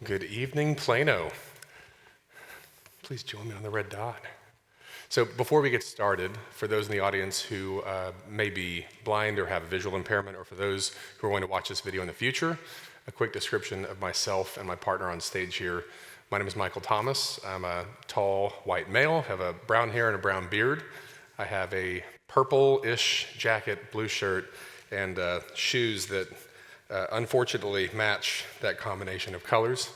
Good evening, Plano. Please join me on the red dot. So before we get started, for those in the audience who may be blind or have a visual impairment, or for those who are going to watch this video in the future, a quick description of myself and my partner on stage here. My name is Michael Thomas. I'm a tall white male, have a brown hair and a brown beard. I have a purple-ish jacket, blue shirt, and shoes that unfortunately match that combination of colors.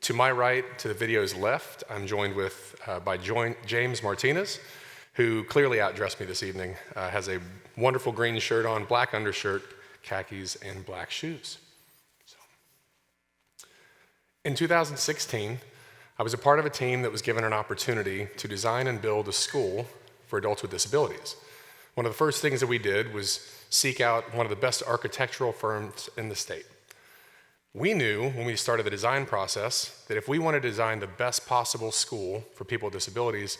To my right, to the video's left, I'm joined by James Martinez, who clearly outdressed me this evening, has a wonderful green shirt on, black undershirt, khakis, and black shoes. In 2016, I was a part of a team that was given an opportunity to design and build a school for adults with disabilities. One of the first things that we did was seek out one of the best architectural firms in the state. We knew when we started the design process that if we wanted to design the best possible school for people with disabilities,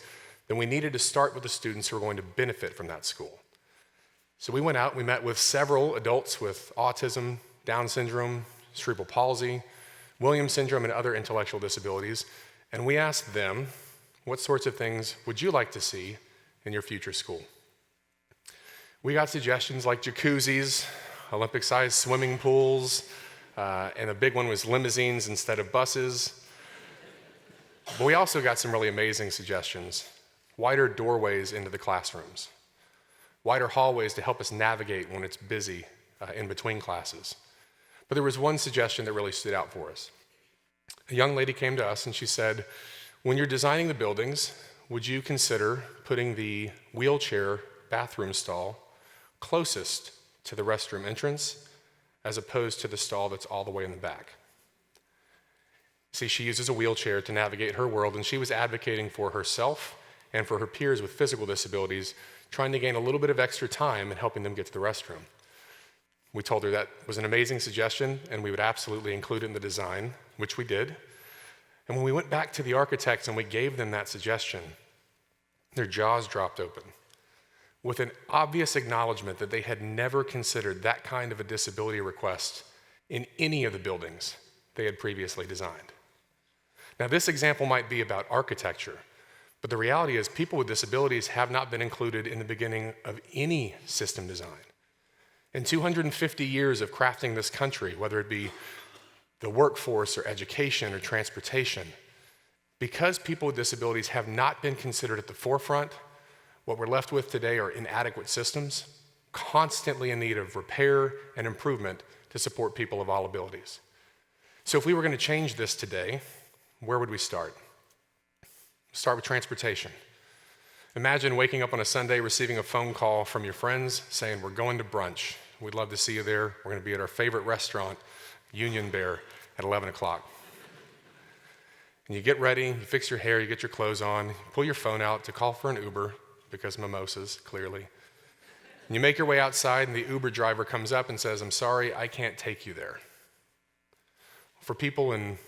then we needed to start with the students who were going to benefit from that school. So we went out, we met with several adults with autism, Down syndrome, cerebral palsy, Williams syndrome, and other intellectual disabilities, and we asked them, what sorts of things would you like to see in your future school? We got suggestions like jacuzzis, Olympic-sized swimming pools, and a big one was limousines instead of buses. But we also got some really amazing suggestions. Wider doorways into the classrooms, wider hallways to help us navigate when it's busy in between classes. But there was one suggestion that really stood out for us. A young lady came to us and she said, when you're designing the buildings, would you consider putting the wheelchair bathroom stall closest to the restroom entrance as opposed to the stall that's all the way in the back? See, she uses a wheelchair to navigate her world, and she was advocating for herself and for her peers with physical disabilities, trying to gain a little bit of extra time in helping them get to the restroom. We told her that was an amazing suggestion, and we would absolutely include it in the design, which we did. And when we went back to the architects and we gave them that suggestion, their jaws dropped open with an obvious acknowledgement that they had never considered that kind of a disability request in any of the buildings they had previously designed. Now, this example might be about architecture, but the reality is people with disabilities have not been included in the beginning of any system design. In 250 years of crafting this country, whether it be the workforce or education or transportation, because people with disabilities have not been considered at the forefront, what we're left with today are inadequate systems, constantly in need of repair and improvement to support people of all abilities. So if we were going to change this today, where would we start? Start with transportation. Imagine waking up on a Sunday receiving a phone call from your friends saying, we're going to brunch. We'd love to see you there. We're going to be at our favorite restaurant, Union Bear, at 11 o'clock. And you get ready, you fix your hair, you get your clothes on, you pull your phone out to call for an Uber, because mimosas, clearly. And you make your way outside, and the Uber driver comes up and says, I'm sorry, I can't take you there. For people in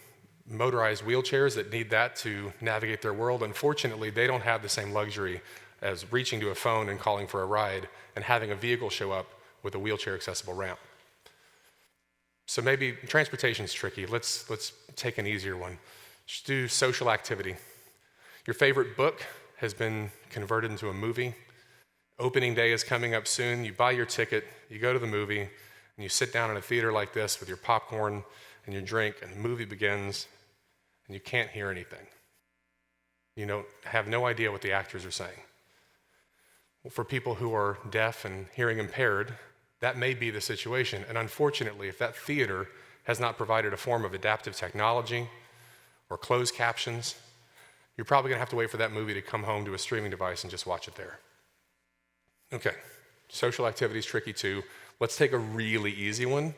motorized wheelchairs that need that to navigate their world, unfortunately, they don't have the same luxury as reaching to a phone and calling for a ride and having a vehicle show up with a wheelchair-accessible ramp. So maybe transportation's tricky. Let's take an easier one. Just do social activity. Your favorite book has been converted into a movie. Opening day is coming up soon. You buy your ticket, you go to the movie, and you sit down in a theater like this with your popcorn and your drink, and the movie begins, and you can't hear anything. You have no idea what the actors are saying. Well, for people who are deaf and hearing impaired, that may be the situation. And unfortunately, if that theater has not provided a form of adaptive technology or closed captions, you're probably going to have to wait for that movie to come home to a streaming device and just watch it there. Okay, social activity is tricky too. Let's take a really easy one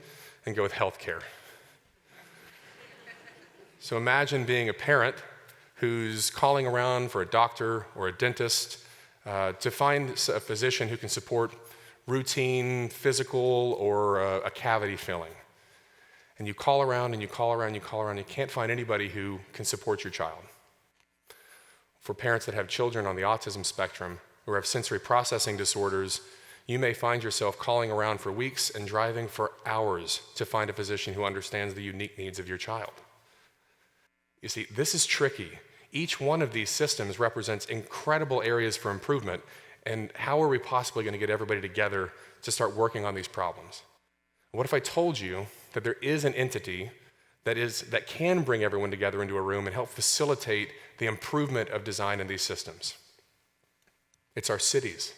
and go with healthcare. So imagine being a parent who's calling around for a doctor or a dentist to find a physician who can support routine physical or a cavity filling. And you call around and you call around and you call around, and you can't find anybody who can support your child. For parents that have children on the autism spectrum or have sensory processing disorders, you may find yourself calling around for weeks and driving for hours to find a physician who understands the unique needs of your child. You see, this is tricky. Each one of these systems represents incredible areas for improvement, and how are we possibly going to get everybody together to start working on these problems? What if I told you that there is an entity that can bring everyone together into a room and help facilitate the improvement of design in these systems? It's our cities.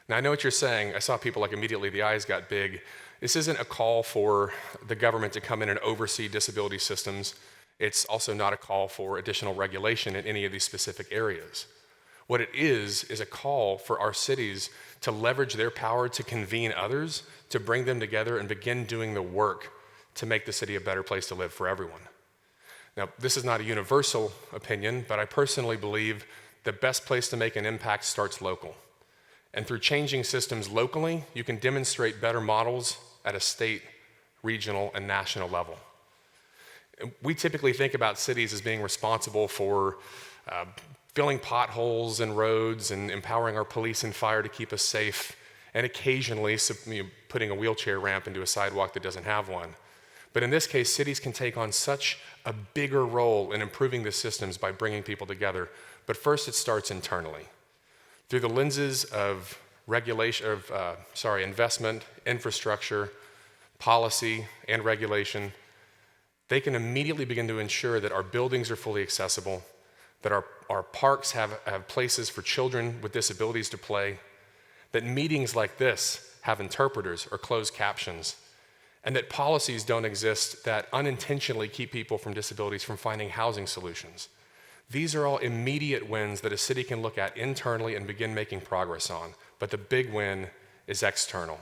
Now, I know what you're saying. I saw people like immediately the eyes got big. This isn't a call for the government to come in and oversee disability systems. It's also not a call for additional regulation in any of these specific areas. What it is a call for our cities to leverage their power to convene others, to bring them together and begin doing the work to make the city a better place to live for everyone. Now, this is not a universal opinion, but I personally believe the best place to make an impact starts local. And through changing systems locally, you can demonstrate better models at a state, regional, and national level. We typically think about cities as being responsible for filling potholes and roads and empowering our police and fire to keep us safe, and occasionally putting a wheelchair ramp into a sidewalk that doesn't have one. But in this case, cities can take on such a bigger role in improving the systems by bringing people together. But first, it starts internally. Through the lenses of investment, infrastructure, policy, and regulation, they can immediately begin to ensure that our buildings are fully accessible, that our parks have places for children with disabilities to play, that meetings like this have interpreters or closed captions, and that policies don't exist that unintentionally keep people from disabilities from finding housing solutions. These are all immediate wins that a city can look at internally and begin making progress on, but the big win is external.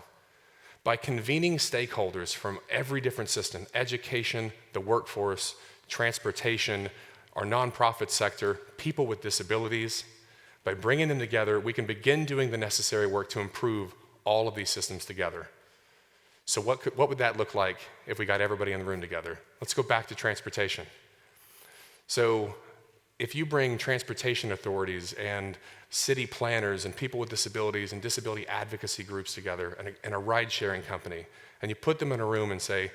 By convening stakeholders from every different system, education, the workforce, transportation, our nonprofit sector, people with disabilities, by bringing them together, we can begin doing the necessary work to improve all of these systems together. So what would that look like if we got everybody in the room together? Let's go back to transportation. So if you bring transportation authorities and city planners and people with disabilities and disability advocacy groups together and a ride-sharing company, and you put them in a room and say,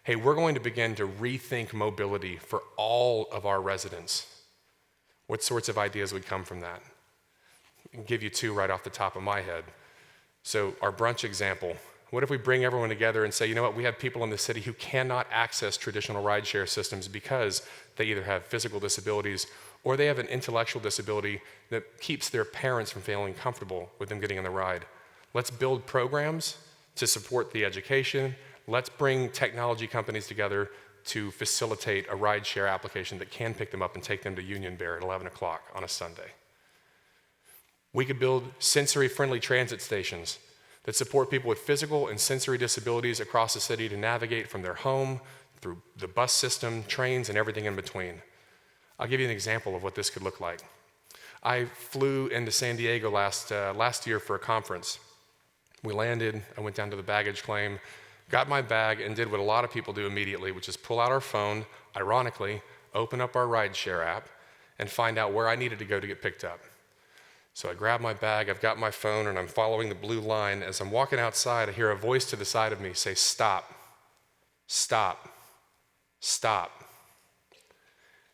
hey, we're going to begin to rethink mobility for all of our residents, what sorts of ideas would come from that? I can give you two right off the top of my head. So our brunch example. What if we bring everyone together and say, you know what, we have people in the city who cannot access traditional rideshare systems because they either have physical disabilities or they have an intellectual disability that keeps their parents from feeling comfortable with them getting on the ride. Let's build programs to support the education. Let's bring technology companies together to facilitate a rideshare application that can pick them up and take them to Union Bear at 11 o'clock on a Sunday. We could build sensory-friendly transit stations that support people with physical and sensory disabilities across the city to navigate from their home, through the bus system, trains, and everything in between. I'll give you an example of what this could look like. I flew into San Diego last year for a conference. We landed, I went down to the baggage claim, got my bag, and did what a lot of people do immediately, which is pull out our phone, ironically, open up our rideshare app, and find out where I needed to go to get picked up. So I grab my bag, I've got my phone, and I'm following the blue line. As I'm walking outside, I hear a voice to the side of me say, stop, stop, stop.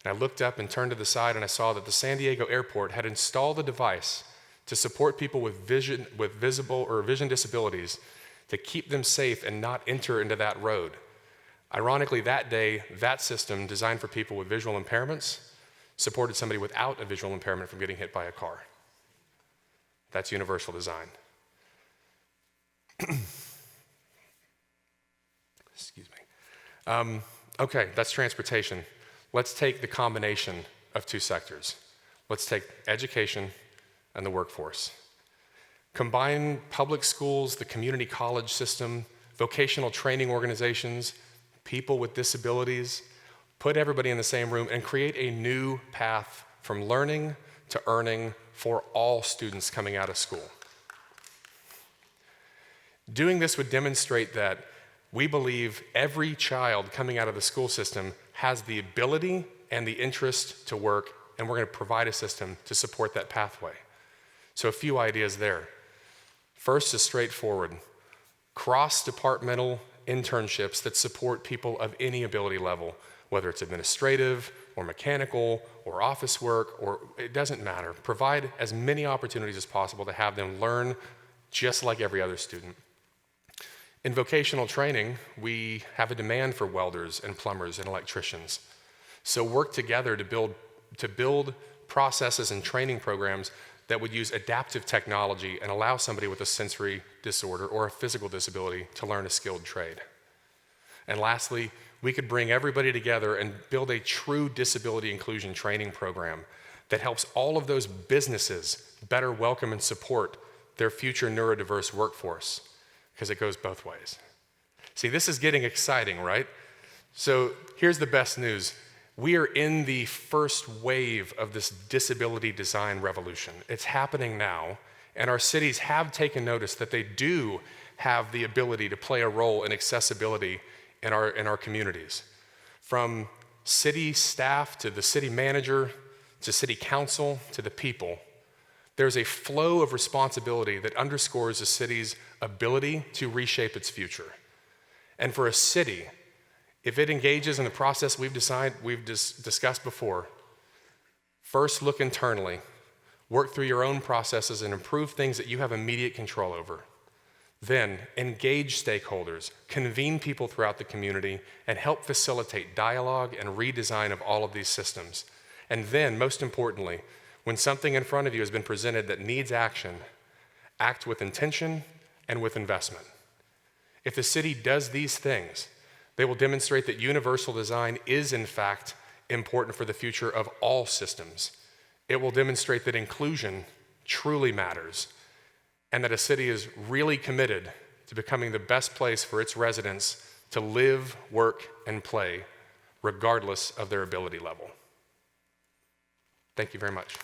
And I looked up and turned to the side, and I saw that the San Diego airport had installed a device to support people with visible or vision disabilities to keep them safe and not enter into that road. Ironically, that day, that system designed for people with visual impairments supported somebody without a visual impairment from getting hit by a car. That's universal design. Excuse me. Okay, that's transportation. Let's take the combination of two sectors. Let's take education and the workforce. Combine public schools, the community college system, vocational training organizations, people with disabilities, put everybody in the same room and create a new path from learning to earning for all students coming out of school. Doing this would demonstrate that we believe every child coming out of the school system has the ability and the interest to work, and we're going to provide a system to support that pathway. So a few ideas there. First is straightforward. Cross-departmental internships that support people of any ability level. whether it's administrative or mechanical or office work, or it doesn't matter. Provide as many opportunities as possible to have them learn just like every other student. In vocational training, we have a demand for welders and plumbers and electricians. So work together to build processes and training programs that would use adaptive technology and allow somebody with a sensory disorder or a physical disability to learn a skilled trade. And lastly, we could bring everybody together and build a true disability inclusion training program that helps all of those businesses better welcome and support their future neurodiverse workforce, because it goes both ways. See, this is getting exciting, right? So here's the best news. We are in the first wave of this disability design revolution. It's happening now, and our cities have taken notice that they do have the ability to play a role in accessibility in our communities. From city staff to the city manager to city council to the people, there's a flow of responsibility that underscores a city's ability to reshape its future. And for a city, if it engages in the process we've discussed before, first look internally, work through your own processes and improve things that you have immediate control over. Then engage stakeholders, convene people throughout the community, and help facilitate dialogue and redesign of all of these systems. And then, most importantly, when something in front of you has been presented that needs action, act with intention and with investment. If the city does these things, they will demonstrate that universal design is, in fact, important for the future of all systems. It will demonstrate that inclusion truly matters, and that a city is really committed to becoming the best place for its residents to live, work, and play, regardless of their ability level. Thank you very much.